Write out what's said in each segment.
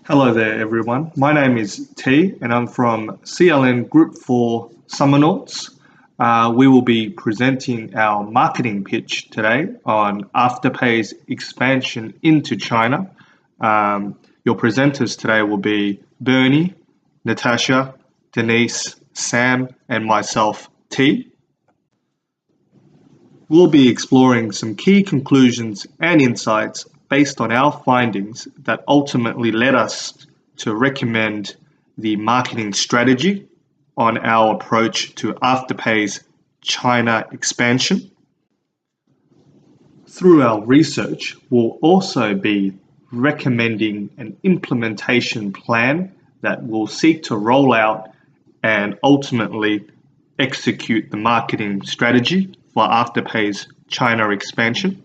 Hello there, everyone. My name is T, and I'm from CLN Group 4 Summernauts. We will be presenting our marketing pitch today on Afterpay's expansion into China. Your presenters today will be Bernie, Natasha, Denise, Sam, and myself, T. We'll be exploring some key conclusions and insights based on our findings that ultimately led us to recommend the marketing strategy on our approach to Afterpay's China expansion. Through our research, we'll also be recommending an implementation plan that will seek to roll out and ultimately execute the marketing strategy for Afterpay's China expansion.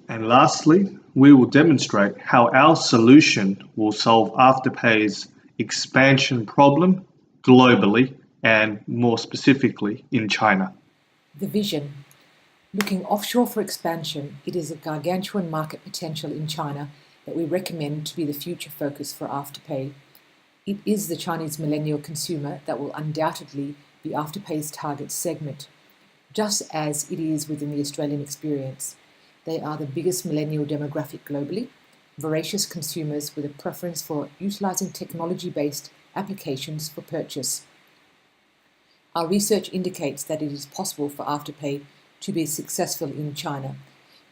And lastly, we will demonstrate how our solution will solve Afterpay's expansion problem globally and more specifically in China. The vision. Looking offshore for expansion, it is a gargantuan market potential in China that we recommend to be the future focus for Afterpay. It is the Chinese millennial consumer that will undoubtedly be Afterpay's target segment, just as it is within the Australian experience. They are the biggest millennial demographic globally, voracious consumers with a preference for utilising technology-based applications for purchase. Our research indicates that it is possible for Afterpay to be successful in China,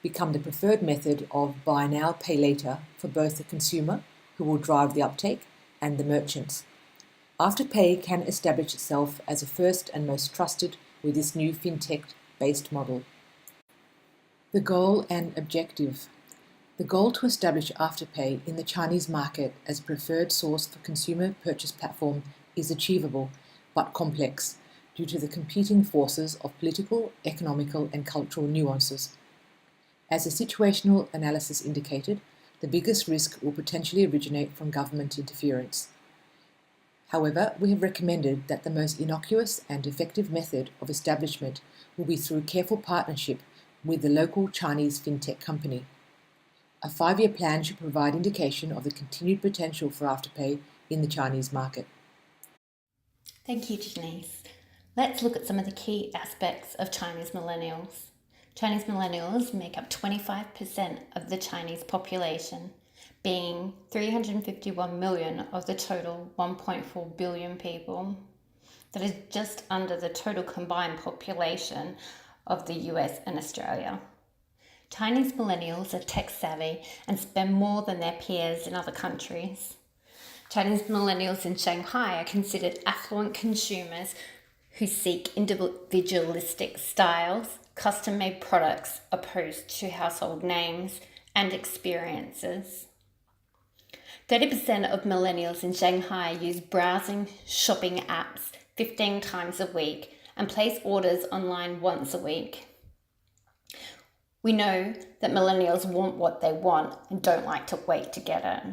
become the preferred method of buy now, pay later for both the consumer, who will drive the uptake, and the merchants. Afterpay can establish itself as a first and most trusted with this new fintech-based model. The goal and objective. The goal to establish Afterpay in the Chinese market as a preferred source for consumer purchase platform is achievable, but complex, due to the competing forces of political, economical, and cultural nuances. As a situational analysis indicated, the biggest risk will potentially originate from government interference. However, we have recommended that the most innocuous and effective method of establishment will be through careful partnership with the local Chinese fintech company. A 5-year plan should provide indication of the continued potential for Afterpay in the Chinese market. Thank you, Denise. Let's look at some of the key aspects of Chinese millennials. Chinese millennials make up 25% of the Chinese population, being 351 million of the total 1.4 billion people. That is just under the total combined population of the US and Australia. Chinese millennials are tech savvy and spend more than their peers in other countries. Chinese millennials in Shanghai are considered affluent consumers who seek individualistic styles, custom-made products opposed to household names and experiences. 30% of millennials in Shanghai use browsing shopping apps 15 times a week and place orders online once a week. We know that millennials want what they want and don't like to wait to get it.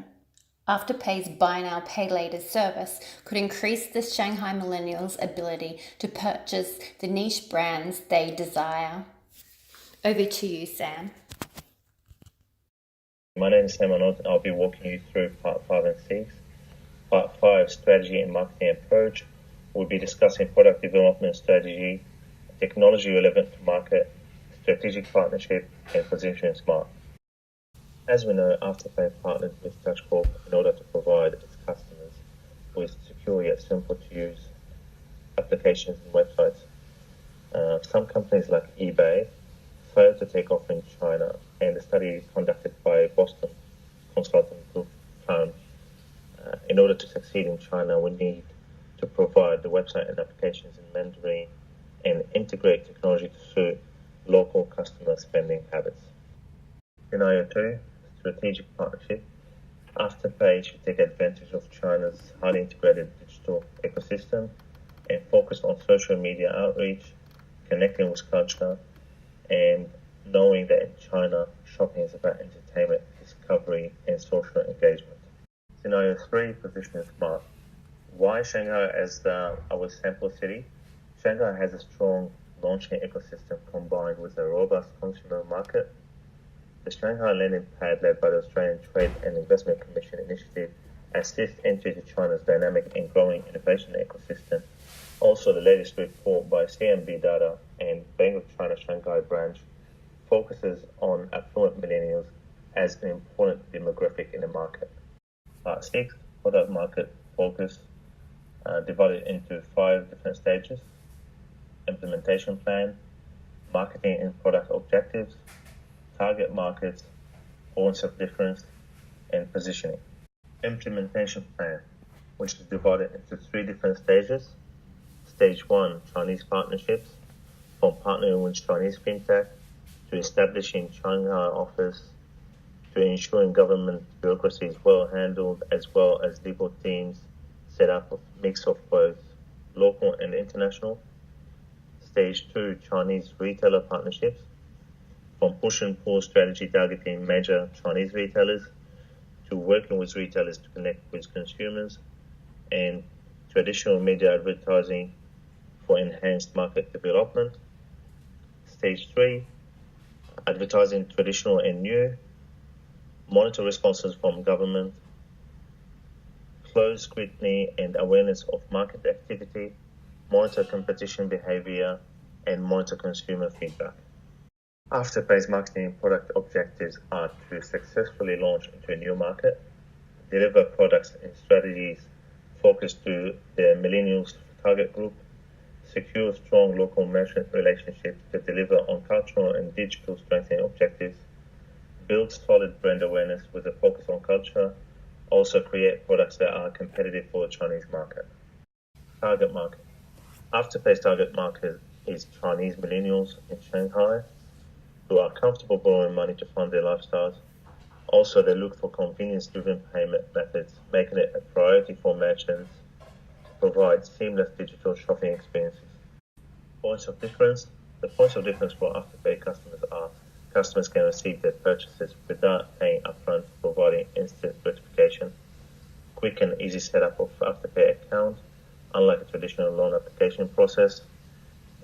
Afterpay's Buy Now, Pay Later service could increase the Shanghai millennials' ability to purchase the niche brands they desire. Over to you, Sam. My name is Sam Arnold, and I'll be walking you through Part 5 and 6. Part 5, Strategy and Marketing Approach. We'll be discussing product development strategy, technology relevant to market, strategic partnership, and positioning smart. As we know, Afterpay partnered with Touch Corp in order to provide its customers with secure yet simple to use applications and websites. Some companies like eBay failed to take off in China, and the study conducted by Boston Consulting Group found in order to succeed in China, we need to provide the website and applications in Mandarin and integrate technology to suit local customer spending habits. Scenario 2, Strategic Partnership. Afterpay should take advantage of China's highly integrated digital ecosystem and focus on social media outreach, connecting with culture, and knowing that in China, shopping is about entertainment, discovery, and social engagement. Scenario 3, Positioning Smart. Why Shanghai as our sample city? Shanghai has a strong launching ecosystem combined with a robust consumer market. The The Shanghai Lending Pad, led by the Australian Trade and Investment Commission initiative, assists entry to China's dynamic and growing innovation ecosystem. Also, the latest report by CMB Data and Bank of China Shanghai branch focuses on affluent millennials as an important demographic in the market. Part 6, product market focus, divided into 5 different stages: implementation plan, marketing and product objectives, target markets, points of difference, and positioning. Implementation plan, which is divided into 3 different stages. Stage 1, Chinese partnerships, from partnering with Chinese fintech to establishing Shanghai office to ensuring government bureaucracy is well handled, as well as legal teams set up a mix of both local and international. Stage 2, Chinese retailer partnerships, from push and pull strategy targeting major Chinese retailers to working with retailers to connect with consumers, and traditional media advertising for enhanced market development. Stage 3, advertising traditional and new, monitor responses from government, close scrutiny and awareness of market activity, monitor competition behavior, and monitor consumer feedback. Afterpay's marketing and product objectives are to successfully launch into a new market, deliver products and strategies focused to the millennials target group, secure strong local merchant relationships to deliver on cultural and digital strengthening objectives, build solid brand awareness with a focus on culture, also create products that are competitive for the Chinese market. Target market. Afterpay's target market is Chinese millennials in Shanghai who are comfortable borrowing money to fund their lifestyles. Also, they look for convenience-driven payment methods, making it a priority for merchants to provide seamless digital shopping experiences. Points of difference. The points of difference for Afterpay customers are: customers can receive their purchases without paying upfront, providing instant gratification; quick and easy setup of Afterpay account, unlike a traditional loan application process;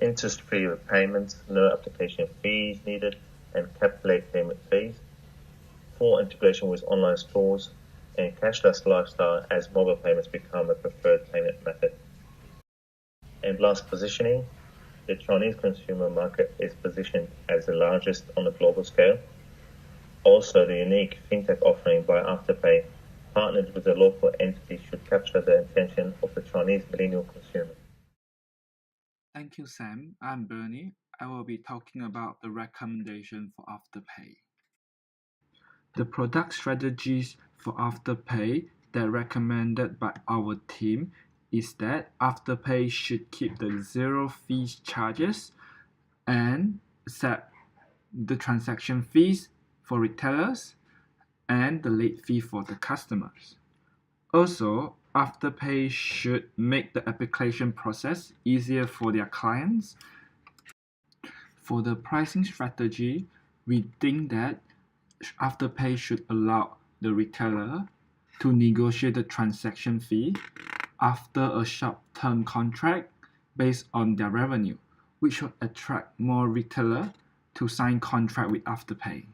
interest-free repayments, no application fees needed, and capped late payment fees; full integration with online stores; and cashless lifestyle as mobile payments become a preferred payment method. And last, positioning. The Chinese consumer market is positioned as the largest on a global scale. Also, the unique fintech offering by Afterpay, partnered with a local entity, should capture the attention of the Chinese millennial consumer. Thank you, Sam. I'm Bernie. I will be talking about the recommendation for Afterpay. The product strategies for Afterpay that recommended by our team is that Afterpay should keep the zero fees charges and set the transaction fees for retailers and the late fee for the customers. Also, Afterpay should make the application process easier for their clients. For the pricing strategy, we think that Afterpay should allow the retailer to negotiate the transaction fee after a short-term contract based on their revenue, which will attract more retailers to sign contract with Afterpay.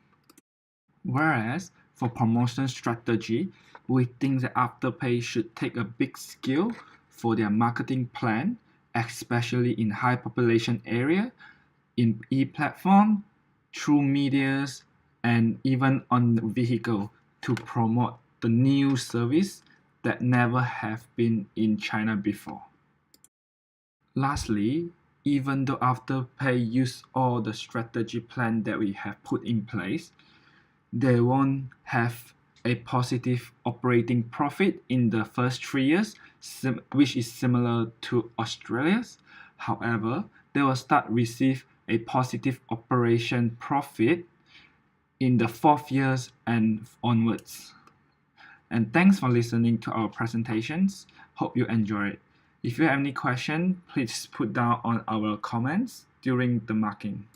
Whereas for promotion strategy, we think that Afterpay should take a big scale for their marketing plan, especially in high population area, in e-platform, through medias, and even on the vehicle to promote the new service that never have been in China before. Lastly, even though Afterpay use all the strategy plan that we have put in place, they won't have a positive operating profit in the first 3 years, which is similar to Australia's. However, they will start receive a positive operation profit in the 4th years and onwards. And thanks for listening to our presentations. Hope you enjoy it. If you have any question, please put down on our comments during the marking.